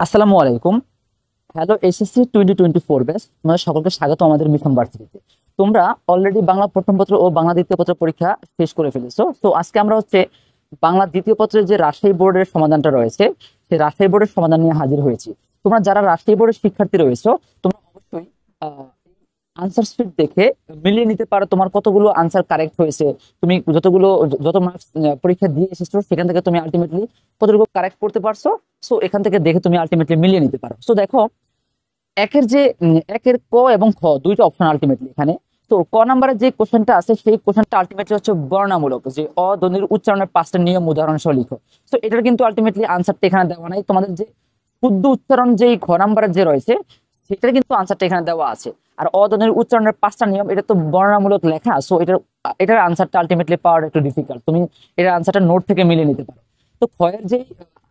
আসসালামু আলাইকুম। Hello SSC 2024 batch, তোমাদের সকলকে স্বাগত আমাদের মিশন ভার্সিটিতে। তোমরা অলরেডি বাংলা প্রথম পত্র ও বাংলা দ্বিতীয় পত্র পরীক্ষা শেষ করে ফেলেছো। তো আজকে আমরা বাংলা দ্বিতীয় পত্রের যে রাজশাহী বোর্ডের সমাধানটা রয়েছে, সেই রাজশাহী বোর্ডের সমাধান নিয়ে হাজির হয়েছি। তোমরা যারা রাজশাহী বোর্ডের শিক্ষার্থী রয়েছো, তোমরা অবশ্যই আনসার শিট দেখে মিলিয়ে নিতে পারো তোমার কতগুলো আনসার কারেক্ট হয়েছে। তুমি যত মার্কস পরীক্ষা দিয়ে এসেছো সেখান থেকে তুমি আলটিমেটলি কতটুকু কারেক্ট করতে পারছো। সো এখান থেকে দেখে তুমি আলটিমেটলি মিলিয়ে নিতে পারো। সো দেখো, একের ক এবং খ দুইটা অপশন আলটিমেটলি এখানে। তো ক নাম্বারের যে কোশ্চেনটা আছে সেই কোশ্চেনটা আলটিমেটলি হচ্ছে বর্ণনামূলক, যে ধ্বনির উচ্চারণের 5টা নিয়ম উদাহরণ সহ লিখো। তো এটার কিন্তু আলটিমেটলি আনসারটা এখানে দেওয়া নাই। তোমাদের যে শুদ্ধ উচ্চারণ যেই খ নাম্বারের যে রয়েছে সেটার কিন্তু আনসারটা এখানে দেওয়া আছে। আর ধ্বনির উচ্চারণের 5টা নিয়ম, এটা তো বর্ণনামূলক লেখা। সো এটার আনসারটা আলটিমেটলি পাওয়ার একটু ডিফিকাল্ট। তুমি এটার আনসারটা নোট থেকে মিলিয়ে নিতে পারো। তো ক্ষয়ের যে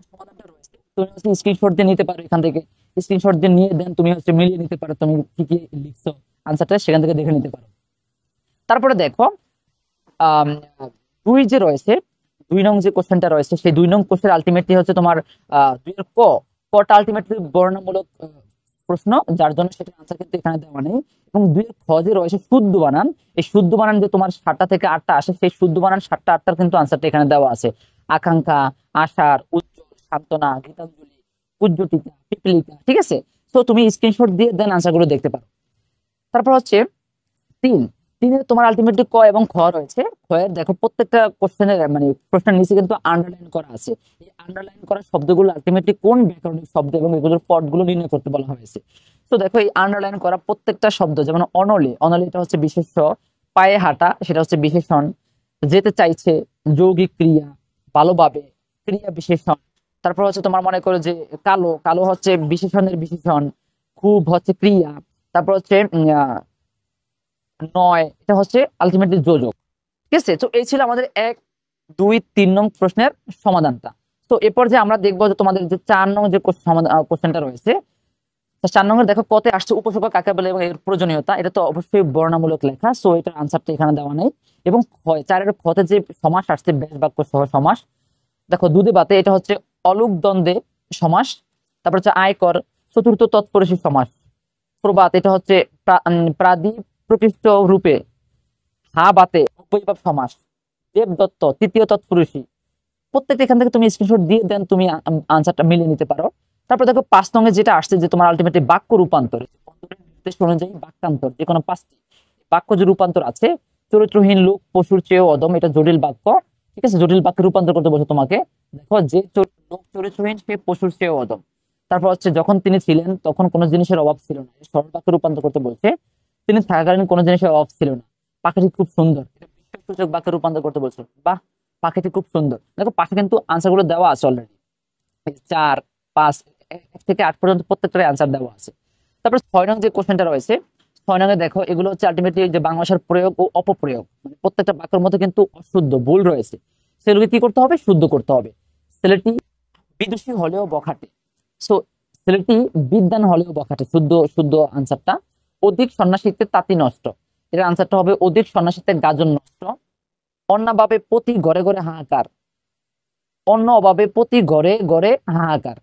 সমাধানটা রয়েছে তুমি স্ক্রিনশট দিয়ে নিতে পারো। এখান থেকে স্ক্রিনশট দিয়ে নিয়ে দেন তুমি মিলিয়ে নিতে পারো তুমি কি কি লিখছো আনসারটা সেখান থেকে দেখে নিতে পারো। তারপরে দেখো, আহ দুই যে রয়েছে, 2 নং যে কোশ্চেনটা রয়েছে সেই 2 নং কোশ্চেন আলটিমেটলি হচ্ছে তোমার 2 এর কটা আলটিমেটলি বর্ণনামূলক প্রশ্ন, যার জন্য সেটা আনসার কিন্তু এখানে দেওয়া নেই। এবং 2 এর খ যে রয়েছে শুদ্ধ বানান, এই শুদ্ধ বানান যে তোমার 7টা থেকে 8টা আসে, সেই শুদ্ধ বানান 7টা 8টার কিন্তু আনসারটা এখানে দেওয়া আছে। আকাঙ্ক্ষা, আশার, উজ্জ্বল, সান্ত্বনা, গীতাঞ্জলি, উজ্জ্বটিকা, পিপলিকা, ঠিক আছে। তো তুমি স্ক্রিনশট দিয়ে দেন আনসারগুলো দেখতে পারো। তারপর হচ্ছে 3। 3-এ তোমার আলটিমেটলি ক এবং খ রয়েছে। খ এর দেখো প্রত্যেকটা কোশ্চেনের মানে প্রশ্নের নিচে কিন্তু আন্ডারলাইন করা আছে। এই আন্ডারলাইন করা শব্দগুলো আলটিমেটলি কোন ব্যাকরণিক শব্দ এবং এগুলোর পদগুলো নির্ণয় করতে বলা হয়েছে। তো দেখো এই আন্ডারলাইন করা প্রত্যেকটা শব্দ, যেমন অনলে, অনলিটা হচ্ছে বিশেষ্য, পায়ে হাঁটা সেটা হচ্ছে বিশেষণ, যেতে চাইছে যৌগিক ক্রিয়া, ভালোভাবে ক্রিয়া বিশেষণ। তারপর হচ্ছে তোমার মনে করো যে কালো, কালো হচ্ছে বিশেষণের বিশেষণ, খুব হচ্ছে ক্রিয়া। তারপর হচ্ছে নয়, এটা হচ্ছে আলটিমেটলি যোজক। ঠিক আছে। তো এই ছিল আমাদের 1, 2, 3 নং প্রশ্নের সমাধানটা। তো এরপর যে আমরা দেখবো যে তোমাদের যে 4 নং যে কোশ্চেনটা রয়েছে, 4 নং এর দেখো কতে আসছে উপসর্গ কাকে বলে এবং এর প্রয়োজনীয়তা, এটা তো অবশ্যই বর্ণনামূলক লেখা। সো এটার আনসারটা এখানে দেওয়া নেই। এবং 4-এর খতে যে সমাস আসছে ব্যাস বাক্য সহ সমাস, দেখো দুধে বাতে এটা হচ্ছে অলুক দ্বন্দ্বে সমাস। তারপর হচ্ছে আয়কর চতুর্থ তৎপুরুষী সমাস। প্রবাদ এটা হচ্ছে প্রাদি প্রকৃষ্ট রূপে। হা বাতে অব্যয়ীভাব সমাস। দেবদত্ত তৃতীয় তৎপুরুষী। প্রত্যেকটা এখান থেকে তুমি স্ক্রিনশট দিয়ে দেন তুমি আনসারটা মিলিয়ে নিতে পারো। তারপর দেখো 5 নং যেটা আসছে যে তোমার আলটিমেটলি বাক্য রূপান্তর, বন্ধুরের নির্দেশ অনুযায়ী বাক্যান্তর যে কোনো 5টি বাক্য যে রূপান্তর আছে, চরিত্রহীন লোক পশুর চেয়েও অদম, এটা জটিল বাক্য। ঠিক আছে, জটিল বাক্যে রূপান্তর করতে বলছে তোমাকে। দেখো যে লোক চরিত্রহীন সে পশুর চেয়েও অদম। তারপর হচ্ছে যখন তিনি ছিলেন তখন কোনো জিনিসের অভাব ছিল না, সরল বাক্যে রূপান্তর করতে বলছে। তিনি থাকাকালীন কোনো জিনিসের অভাব ছিল না, পাখিটি খুব সুন্দর, এটা বিশ্বাসসূচক বাক্যে রূপান্তর করতে বলছে। বাহ, পাখিটি খুব সুন্দর। দেখো পাখি কিন্তু আনসার গুলো দেওয়া আছে অলরেডি, 4, 5, 1 থেকে 8 পর্যন্ত প্রত্যেকটার আনসার দেওয়া আছে। তারপর 6 নং যে কোশ্চেনটা রয়েছে, 6 নং দেখো এগুলো হচ্ছে আলটিমেটলি যে বাংলা ভাষার প্রয়োগ ও অপপ্রয়োগ, মানে প্রত্যেকটা বাক্যের মধ্যে কিন্তু অশুদ্ধ ভুল রয়েছে, সেগুলোকে কি করতে হবে, শুদ্ধ করতে হবে। ছেলেটি বিদুষী হলেও বখাটে। সো ছেলেটি বিদ্বান হলেও বখাটে, শুদ্ধ শুদ্ধ আনসারটা। অধিক সন্ন্যাসীতে তাঁতি নষ্ট, এর আনসারটা হবে অধিক সন্ন্যাসীতে গাজন নষ্ট। অন্নাভাবে প্রতি ঘরে ঘরে হাহাকার, অন্য অভাবে প্রতি ঘরে ঘরে হাহাকার।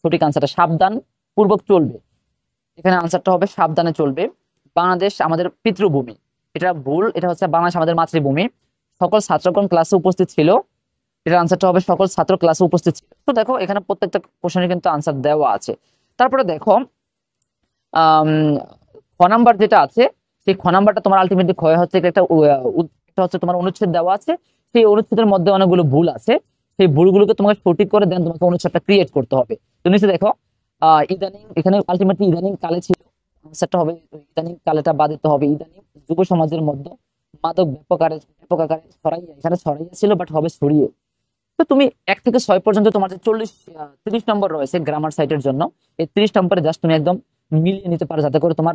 সঠিক আনসারটা সাবধান পূর্বক চলবে, এখানে আনসারটা হবে সাবধানে চলবে। বাংলাদেশ আমাদের পিতৃভূমি, এটা ভুল, এটা হচ্ছে বাংলাদেশ আমাদের মাতৃভূমি। সকল ছাত্রগণ ক্লাসে উপস্থিত ছিল, এটার আনসারটা হবে সকল ছাত্র ক্লাসে উপস্থিত ছিল। তো দেখো এখানে প্রত্যেকটা কোশ্চেনে কিন্তু আনসার দেওয়া আছে। তারপরে দেখো খ নাম্বার যেটা আছে, সেই খ নাম্বারটা তোমার আলটিমেটলি ক্ষয় হচ্ছে একটা হচ্ছে তোমার অনুচ্ছেদ দেওয়া আছে, সেই অনুচ্ছেদের মধ্যে অনেকগুলো ভুল আছে। সেই ভুলগুলোকে তোমাকে সঠিক করে দেন তোমাকে অনুচ্ছেদটা ক্রিয়েট করতে হবে। তো নিচে দেখো ইদানিং, এখানে আলটিমেটলি ইদানিং কালে ছিল, আনসারটা হবে ইদানিং কালেটা বাদ দিতে হবে। ইদানিং যুব সমাজের মধ্যে মাদক ব্যাপক আকারে ছড়াইয়া, এখানে ছড়াইয়া ছিল বাট হবে ছড়িয়ে। তো তুমি 1 থেকে 6 পর্যন্ত তোমার যে 30 নম্বর রয়েছে গ্রামার সাইটের জন্য, এই 30 নম্বরে জাস্ট তুমি একদম মিলিয়ে নিতে পারো, যাতে করে তোমার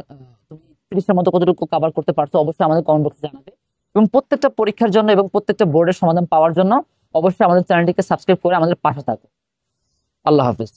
তুমি 30-এর মতো কতটুকু কভার করতে পারছো অবশ্যই আমাদের কমেন্ট বক্সে জানাবে। এবং প্রত্যেকটা পরীক্ষার জন্য এবং প্রত্যেকটা বোর্ডের সমাধান পাওয়ার জন্য অবশ্যই আমাদের চ্যানেলটিকে সাবস্ক্রাইব করে আমাদের পাশে থাকো। আল্লাহ হাফিজ।